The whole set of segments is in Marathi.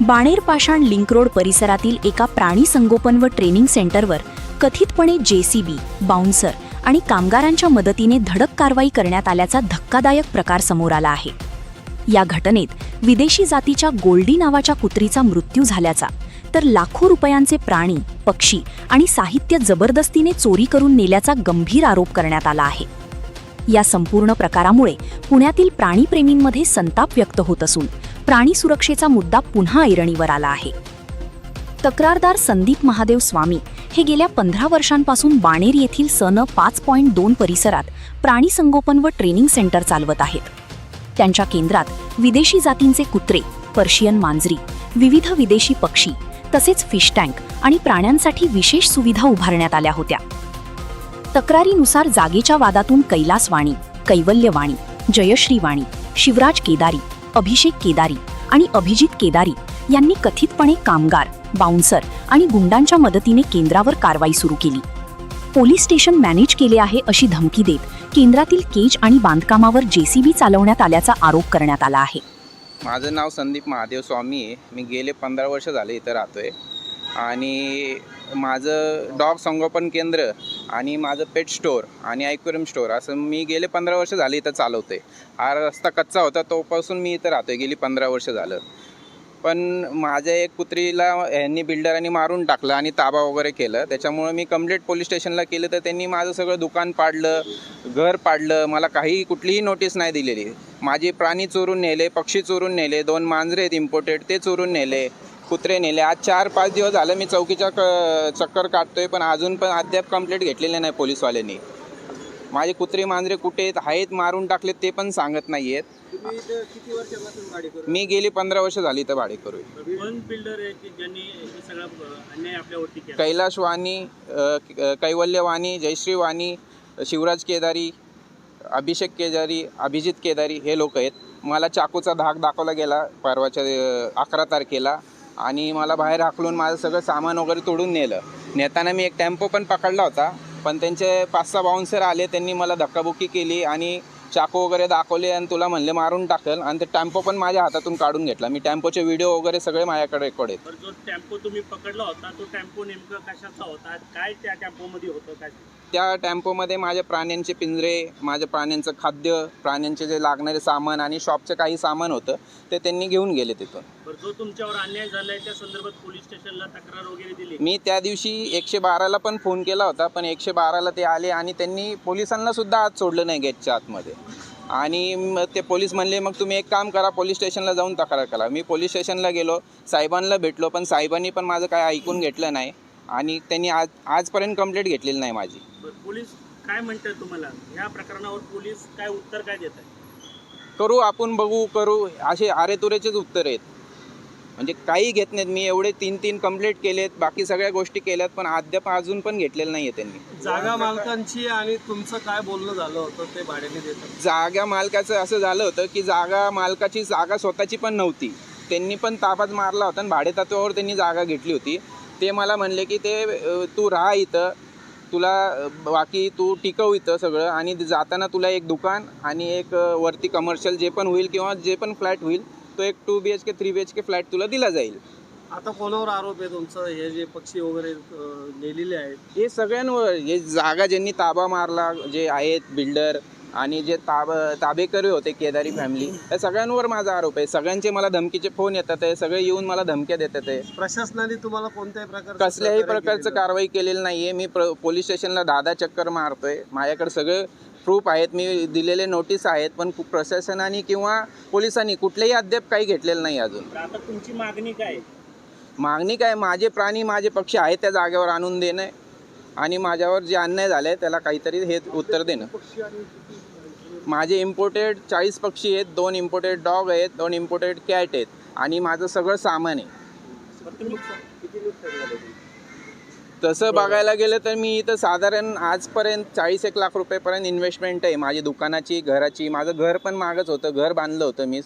बाणेर पाषाण लिंक रोड परिसरातील एका प्राणी संगोपन व ट्रेनिंग सेंटरवर कथितपणे जेसीबी, बाउन्सर आणि कामगारांच्या मदतीने धडक कारवाई करण्यात आल्याचा धक्कादायक प्रकार समोर आला आहे। या घटनेत विदेशी जातीच्या गोल्डी नावाच्या कुत्रीचा मृत्यू झाल्याचा, तर लाखो रुपयांचे प्राणी, पक्षी आणि साहित्य जबरदस्तीने चोरी करून नेल्याचा गंभीर आरोप करण्यात आला आहे। या संपूर्ण प्रकारामुळे पुण्यातील प्राणीप्रेमींमध्ये संताप व्यक्त होत असून प्राणी सुरक्षेचा मुद्दा पुन्हा ऐरणीवर आला आहे। तक्रारदार संदीप महादेव स्वामी हे गेल्या 15 वर्षांपासून बाणेर येथील सन 5.2 परिसरात प्राणी संगोपन व ट्रेनिंग सेंटर चालवत आहेत। त्यांच्या केंद्रात विदेशी जातींचे कुत्रे, पर्शियन मांजरी, विविध विदेशी पक्षी तसेच फिश टँक आणि प्राण्यांसाठी विशेष सुविधा उभारण्यात आल्या होत्या। तक्रारीनुसार जागेच्या वादातून कैलास वाणी, कैवल्य वाणी, जयश्री वाणी, शिवराज केदारी, अभिषेक केदारी आणि अभिजित केदारी यांनी कथितपणे कामगार, बाउन्सर आणि गुंडांच्या मदतीने केंद्रावर कारवाई सुरू केली। पोलीस स्टेशन मॅनेज केले आहे अशी धमकी देत केंद्रातील केज आणि बांधकामावर जेसीबी चालवण्यात आल्याचा आरोप करण्यात आला आहे। माझं नाव संदीप महादेव स्वामी आहे। मी गेले 15 वर्ष झाले इथं राहतोय आणि माझं डॉग संगोपन केंद्र आणि माझं पेट स्टोअर आणि ॲक्वेरियम स्टोअर असं मी गेले 15 वर्ष झाले इथं चालवतोय। हा रस्ता कच्चा होता तोपासून मी इथं राहतोय गेली 15 वर्ष झालं। पण माझ्या एक कुत्रीला यांनी बिल्डरांनी मारून टाकलं आणि ताबा वगैरे केलं, त्याच्यामुळे मी कंप्लेंट पोलीस स्टेशनला केलं तर त्यांनी माझं सगळं दुकान पाडलं, घर पाडलं, मला काही कुठलीही नोटीस नाही दिलेली। माझे प्राणी चोरून नेले, पक्षी चोरून नेले, 2 मांजरे आहेत इम्पोर्टेड ते चोरून नेले, कुत्रे नेले। आज 4-5 दिवस झालं मी चौकीच्या चक्कर काढतोय पण अजून पण अद्याप कंप्लेंट घेतलेली नाही पोलीसवाल्यांनी। माझे कुत्रे मांजरे कुठे आहेत मारून टाकलेत ते पण सांगत नाही आहेत। किती वर्षापासून भाडेकरू? मी गेली 15 वर्ष झाली इथं भाडेकरू। कोण बिल्डर आहे की ज्यांनी हे सगळं अन्याय आपल्यावरती केला? कैलाश वाणी, कैवल्य वाणी, जयश्री वाणी, शिवराज केदारी, अभिषेक केदारी, अभिजित केदारी हे लोक आहेत। मला चाकूचा धाक दाखवला गेला परवाच्या 11 तारखेला आणि मला बाहेर हाकलून माझं सगळं सामान वगैरे तोडून नेलं। नेताना मी एक टेम्पो पण पकडला होता पण त्यांचे 5-6 बाउन्सर आले, त्यांनी मला धक्काबुक्की केली आणि चाकू वगैरे दाखवले आणि तुला म्हणले मारून टाकल आणि ते टेम्पो पण माझ्या हातातून काढून घेतला। मी टेम्पोचे व्हिडिओ वगैरे सगळे माझ्याकडे रेकॉर्ड आहेत। जो टेम्पो तुम्ही पकडला होता तो टेम्पो नेमकं कशाचा होता? काय त्या टेम्पोमध्ये होतं? काय त्या टेम्पोमध्ये माझ्या प्राण्यांचे पिंजरे, माझ्या प्राण्यांचं खाद्य, प्राण्यांचे जे लागणारे सामान आणि शॉपचं काही सामान होतं ते त्यांनी घेऊन गेले तिथून। जो तुमच्यावर अन्याय झालाय त्या संदर्भात पोलीस स्टेशनला तक्रार वगैरे दिली? मी त्या दिवशी 112ला पण फोन केला होता पण 112ला ते आले आणि त्यांनी पोलिसांना सुद्धा आत सोडलं नाही गेटच्या आतमध्ये। आणि ते पोलीस म्हणले मग तुम्ही एक काम करा, पोलीस स्टेशनला जाऊन तक्रार करा। मी पोलीस स्टेशनला गेलो, साहेबांना भेटलो पण साहेबांनी पण माझं काय ऐकून घेतलं नाही आणि त्यांनी आजपर्यंत कंप्लेंट घेतलेली नाही माझी। पोलीस काय म्हणतात तुम्हाला ह्या प्रकरणावर? पोलीस काय उत्तर काय देत आहे? करू आपण, बघू, करू असे आरेतुरेचेच उत्तर आहेत, म्हणजे काही घेत नाहीत। मी एवढे 3 कंप्लेंट केलेत, बाकी सगळ्या गोष्टी केल्यात पण अद्याप अजून पण घेतलेलं नाही आहे त्यांनी। जागा मालकांची आणि तुमचं काय बोलणं झालं होतं ते भाड्याने देतात? जागा मालकाचं असं झालं होतं की जागा मालकाची जागा स्वतःची पण नव्हती, त्यांनी पण ताबाच मारला होता आणि भाडेतत्वावर त्यांनी जागा घेतली होती। ते मला म्हणले की ते तू राहा इथं, तुला बाकी तू टिकव इथं सगळं आणि जाताना तुला एक दुकान आणि एक वरती कमर्शियल जे पण होईल किंवा जे पण फ्लॅट होईल तो एक 2 BHK 3 BHK फ्लॅट तुला दिला जाईल। आता कोणावर आरोप आहे तुमचं? हे जे पक्षी वगैरे नेलेले आहेत हे सगळ्यांवर, हे जागा ज्यांनी ताबा मारला जे आहेत बिल्डर आणि जे ताबेकरी होते केदारी फॅमिली, या सगळ्यांवर माझा आरोप आहे। सगळ्यांचे मला धमकीचे फोन येतात आहे, सगळे येऊन मला धमक्या देतात आहे। प्रशासनाने तुम्हाला कोणत्याही प्रकारचं कसल्याही प्रकारचं कारवाई केलेली नाही आहे। मी पोलीस स्टेशनला 10 चक्कर मारतोय, माझ्याकडे सगळे प्रूफ आहेत, मी दिलेले नोटीस आहेत, पण प्रशासनाने किंवा पोलिसांनी कुठलेही अद्याप काही घेतलेलं नाही अजून। आता तुमची मागणी काय? मागणी काय, माझे प्राणी माझे पक्षी आहेत त्या जागेवर आणून देणं आणि माझ्यावर जे अन्याय झाले त्याला काहीतरी हे उत्तर देणं। माझे इम्पोर्टेड 40 पक्षी आहेत, 2 इम्पोर्टेड डॉग आहेत, 2 इम्पोर्टेड कॅट आहेत आणि माझं सगळं सामान आहे। तसं बघायला गेलं तर मी इथं साधारण आजपर्यंत 40-1 लाख रुपयेपर्यंत इन्व्हेस्टमेंट आहे माझी दुकानाची, घराची। माझं घर पण मागच होतं, घर बांधलं होतं मी,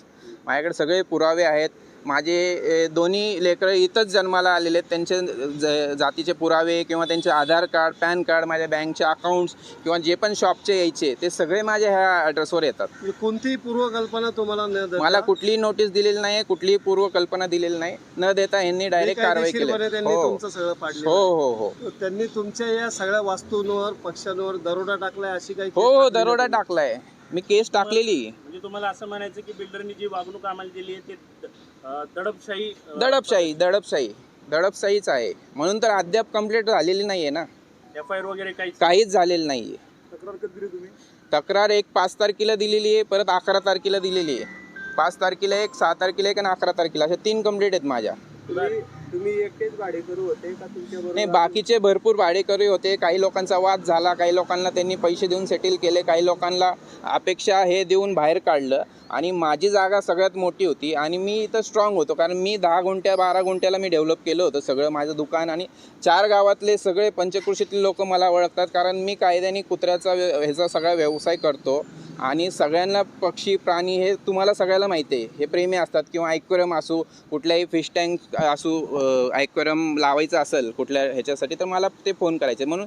माझ्याकडे सगळे पुरावे आहेत। माझे दोन्ही लेकरं इथंच जन्माला आलेले आहेत. त्यांचे जातीचे पुरावे किंवा त्यांचे आधार कार्ड, पॅन कार्ड, माझ्या बँकचे अकाउंट्स किंवा जे पण शॉपचे यायचे ते सगळे माझ्या ह्या ॲड्रेसवर येतात. कोणतीही पूर्वकल्पना तुम्हाला न देता मला कुठलीही नोटीस दिलेली नाही, कुठलीही पूर्वकल्पना दिलेली नाही. न देता यांनी डायरेक्ट कारवाई केली. बेकायदेशीरपणे त्यांनी हो तुमचं सगळं पाडलं. हो हो हो त्यांनी तुमच्या या सगळ्या वास्तूंवर, पक्षांवर दरोडा टाकलाय अशी काही हो हो दरोडा टाकलाय. मी केस टाकलेली. म्हणजे तुम्हाला असं म्हणायचं की बिल्डरनी जी वागणूक आम्हाला दिली आहे ते दडपशाहीच आहे. म्हणून तर अद्याप कंप्लीट झालेली नाहीये ना. FIR वगैरे काहीच झालेलं नाहीये. तक्रार कधी दिली तुम्ही? तक्रार एक 5 तारखेला दिलेली आहे, परत 11 तारखेला दिलेली आहे. 5 तारखेला एक, 6 तारखेला एक आणि 11 तारखेला अशा 3 कंप्लीट आहेत माझ्या. तुम्ही एकटेच भाडेकरू होते का तुमच्याबरोबर? नाही, बाकीचे भरपूर भाडेकरू होते. काही लोकांचा वाद झाला, काही लोकांना त्यांनी पैसे देऊन सेटल केले, काही लोकांना अपेक्षा हे देऊन बाहेर काढलं. आणि माझी जागा सगळ्यात मोठी होती आणि मी इथं स्ट्रॉंग होतो, कारण मी 10 गुंठ्या 12 गुंठ्याला मी डेव्हलप केलं होतं सगळं माझं दुकान. आणि 4 गावातले सगळे पंचक्रोशीतले लोक मला ओळखतात, कारण मी कायद्याने कुत्र्याचा ह्याचा सगळा व्यवसाय करतो. आणि सगळ्यांना पक्षी प्राणी हे तुम्हाला सगळ्याला माहिती आहे, हे प्रेमी असतात. किंवा ॲक्वेरियम असो, कुठल्याही फिश टँक असो, ॲक्वेरियम लावायचं असेल कुठल्या ह्याच्यासाठी तर मला ते फोन करायचे. म्हणून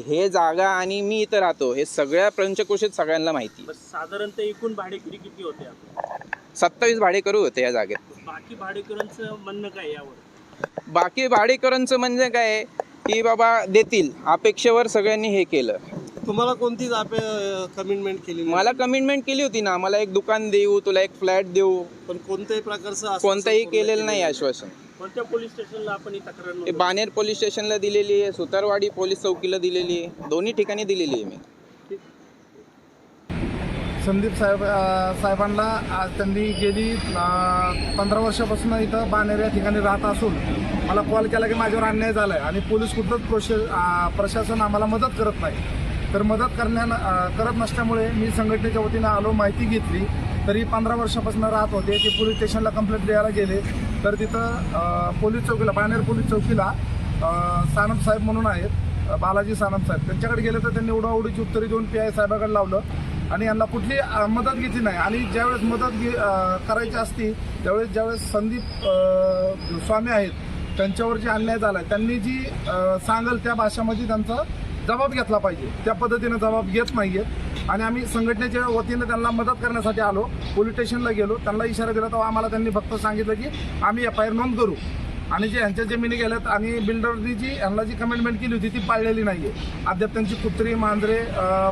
हे जागा आणि मी इथं राहतो हे सगळ्या पंचक्रोशीत सगळ्यांना माहिती. साधारणतः एकूण भाडेकरी किती होते? 27 भाडेकरू होते या जागेत. बाकी भाडेकरांचं म्हणणं काय यावर? बाकी भाडेकरांचं म्हणजे काय की बाबा देतील अपेक्षेवर सगळ्यांनी हे केलं. तुम्हाला कोणतीच कमिटमेंट केली नाही? मला कमिटमेंट केली होती ना, मला एक दुकान देऊ, तुला एक फ्लॅट देऊ, पण कोणत्याही प्रकारचं आश्वासन कोणतंही पूर्ण केलेलं नाही आश्वासन. कोणत्या पोलीस स्टेशनला आपण ही तक्रार हे नोंदवली? बाणेर पोलीस स्टेशनला दिलेली आहे, सुतारवाडी पोलीस चौकीला दिलेली आहे, दोन्ही ठिकाणी दिलेली आहे मी. संदीप साहेबांना आज त्यांनी गेली 15 वर्षापासून इथं बाणेर या ठिकाणी राहत असून मला कॉल केला की माझ्यावर अन्याय झाला आहे आणि पोलीस कुठलंच प्रशासन आम्हाला मदत करत नाही. तर मदत करत नसल्यामुळे मी संघटनेच्या वतीनं आलो, माहिती घेतली. तरी 15 वर्षापासून राहत होते ते पोलीस स्टेशनला कंप्लेंट द्यायला गेले. तर तिथं पोलीस चौकीला, बाणेर पोलीस चौकीला सानप साहेब म्हणून आहेत, बालाजी सानप साहेब, त्यांच्याकडे गेले तर त्यांनी उडाउडीची उत्तरे देऊन PI साहेबाकडे लावलं आणि यांना कुठली मदत घेतली नाही. आणि ज्यावेळेस मदत करायची असती ज्यावेळेस संदीप स्वामी आहेत त्यांच्यावर जे अन्याय झाला आहे त्यांनी जी सांगल त्या भाषेमध्ये त्यांचा जबाब घेतला पाहिजे. त्या पद्धतीनं जबाब घेत नाही आहेत. आणि आम्ही संघटनेच्या वतीनं त्यांना मदत करण्यासाठी आलो, पोलीस स्टेशनला गेलो, त्यांना इशारा दिला तेव्हा आम्हाला त्यांनी फक्त सांगितलं की आम्ही FIR नोंद करू. आणि जे ह्यांच्या जमिनी गेल्यात आणि बिल्डरनी ह्यांना जी कमिटमेंट केली होती ती पाळलेली नाही आहे. अद्याप त्यांची कुत्री, मांजरे,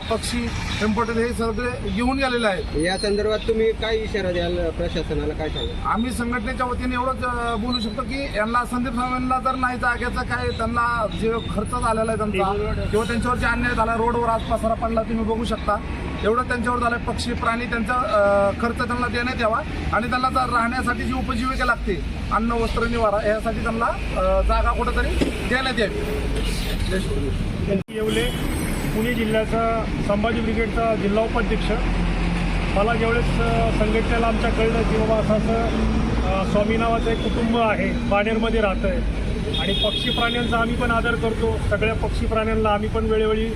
पक्षी, इम्पॉर्टंट हे सगळे घेऊन गेलेले आहेत. या संदर्भात तुम्ही काय इशारा द्याल प्रशासनाला, काय सांगाल? आम्ही संघटनेच्या वतीने एवढंच बोलू शकतो की यांना संदीप साहेबांना जर नाही जाग्याचा काय त्यांना जे खर्च झालेला आहे त्यांचा किंवा त्यांच्यावर जे अन्याय झाला, रोडवर आज पसारा पडला तुम्ही बघू शकता, एवढं त्यांच्यावर झालं. पक्षी प्राणी त्यांचा खर्च त्यांना देण्यात यावा आणि त्यांना जर राहण्यासाठी जी उपजीविका लागते, अन्न, वस्त्र, निवारा, यासाठी त्यांना जागा कुठेतरी देण्यात यावी. येवले, पुणे जिल्ह्याचा संभाजी ब्रिगेडचा जिल्हा उपाध्यक्ष. मला ज्यावेळेस संघटनेला आमच्या कळलं की बाबा असं स्वामी नावाचं एक कुटुंब आहे, बाणेरमध्ये राहतं आहे आणि पक्षी प्राण्यांचा आम्ही पण आदर करतो. सगळ्या पक्षी प्राण्यांना आम्ही पण वेळोवेळी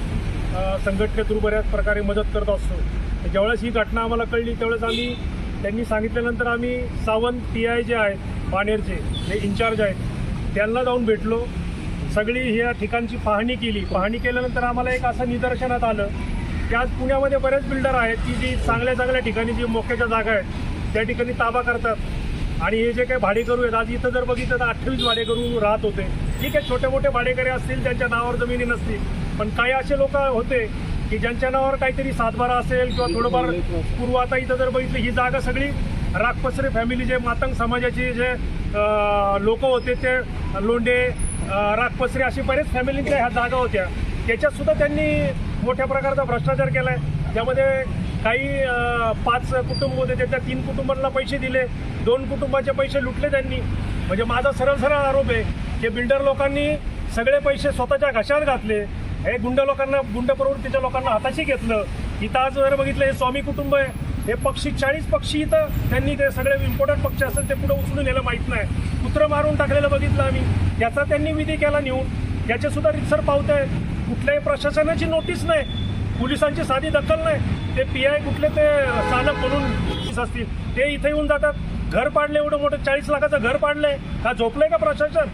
संघटनेतून बऱ्याच प्रकारे मदत करत असतो. ज्यावेळेस ही घटना आम्हाला कळली त्यावेळेस त्यांनी सांगितल्यानंतर आम्ही सावंत PI जे आहेत बाणेरचे, जे इन्चार्ज आहेत, त्यांना जाऊन भेटलो. सगळी ह्या ठिकाणची पाहणी केली. पाहणी केल्यानंतर आम्हाला एक असं निदर्शनात आलं की आज पुण्यामध्ये बरेच बिल्डर आहेत की जी चांगल्या ठिकाणी जी मोक्याच्या जागा आहेत त्या ठिकाणी ताबा करतात आणि हे जे काही भाडेकरू आहेत, आज इथं जर बघितलं तर 28 भाडेकरू राहत होते. ठीक आहे, छोटे मोठे भाडेकरी असतील, त्यांच्या नावावर जमिनी नसतील, पण काही असे लोक होते की ज्यांच्या नावावर काहीतरी सातबारा असेल किंवा थोडंफार पूर्व. आता इथं जर बघितलं ही जागा सगळी राखपसरे फॅमिली, जे मातंग समाजाचे जे लोक होते ते लोंढे, राखपसरे अशी बरेच फॅमिलींच्या ह्या जागा होत्या. त्याच्यातसुद्धा त्यांनी मोठ्या प्रकारचा भ्रष्टाचार केला आहे. त्यामध्ये काही 5 कुटुंब होते, त्याच्या 3 कुटुंबांना पैसे दिले, 2 कुटुंबाचे पैसे लुटले त्यांनी. म्हणजे माझा सरळ आरोप आहे की बिल्डर लोकांनी सगळे पैसे स्वतःच्या घशात घातले, हे गुंड प्रवृत्तीच्या लोकांना हाताशी घेतलं. इथं आज जर बघितलं हे स्वामी कुटुंब आहे, हे पक्षी 40 पक्षी इथं त्यांनी ते सगळे इम्पॉर्टंट पक्षी असेल ते पुढे उचलून नेलं माहीत नाही, कुत्रं मारून टाकलेलं बघितलं आम्ही. त्याचा त्यांनी विधी केला नेऊन, त्याचे सुद्धा रितसर पावत आहेत. कुठल्याही प्रशासनाची नोटीस नाही, पोलिसांची साधी दखल नाही. ते PI कुठले ते सानप म्हणून असतील ते इथे येऊन जातात, घर पाडले, एवढं मोठं 40 लाखाचं घर पाडलंय का? झोपलंय का प्रशासन?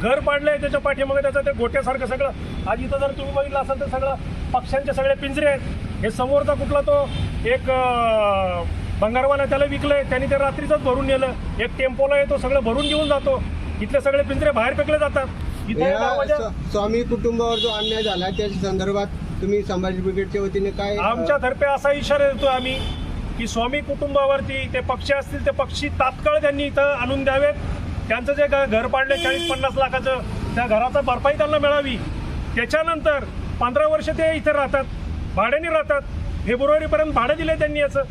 घर पाडलंय, त्याच्या पाठीमागे त्याचं ते गोट्यासारखं सगळं. आज इथं जर तुम्ही बघितलं असाल तर सगळं पक्ष्यांचे सगळे पिंजरे आहेत. हे समोरचा कुठला तो एक भंगारवाला त्याला विकलंय, त्यांनी ते रात्रीचंच भरून नेलं. एक टेम्पोला येतो, सगळं भरून घेऊन जातो. इथले सगळे पिंजरे बाहेर फेकले जातात. इथे स्वामी कुटुंबावर जो अन्याय झाला त्याच्या संदर्भात तुम्ही संभाजी ब्रिगेडच्या वतीने काय आमच्यातर्फे असा इशारा देतो आम्ही की स्वामी कुटुंबावरती ते पक्षी असतील ते पक्षी तात्काळ त्यांनी इथं आणून द्यावेत. त्यांचं जे घर पाडले 40-50 लाखाचं, त्या घराचा भरपाई त्यांना मिळावी. त्याच्यानंतर 15 वर्ष ते इथे राहतात, भाड्याने राहतात. फेब्रुवारीपर्यंत भाडं दिलं त्यांनी. याचं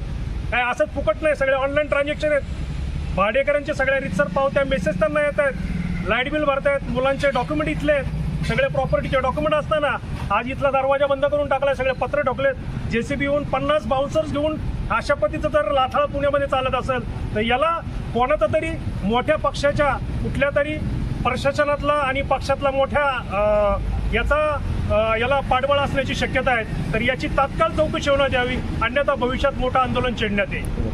काय असंच फुकट नाही, सगळे ऑनलाईन ट्रान्झॅक्शन आहेत. भाडेकरांच्या सगळ्या रितसर पावत्या मेसेज त्यांना येत आहेत, लाईट बिल भरतायत, मुलांचे डॉक्युमेंट इथले आहेत, सगळे प्रॉपर्टीचे डॉक्युमेंट असताना आज इथला दरवाजा बंद करून टाकला, सगळे पत्र ठोकलेत. JCB येऊन 50 बाउन्सर्स घेऊन अशा पद्धतीचं जर लाथाळ पुण्यामध्ये चालत असेल तर याला कोणाचा तरी मोठ्या पक्षाच्या कुठल्या तरी प्रशासनातला आणि पक्षातला मोठ्या याला पाठबळ असण्याची शक्यता आहे. तर याची तात्काळ चौकशी होण्यात यावी, अन्यथा भविष्यात मोठं आंदोलन छेडण्यात येईल.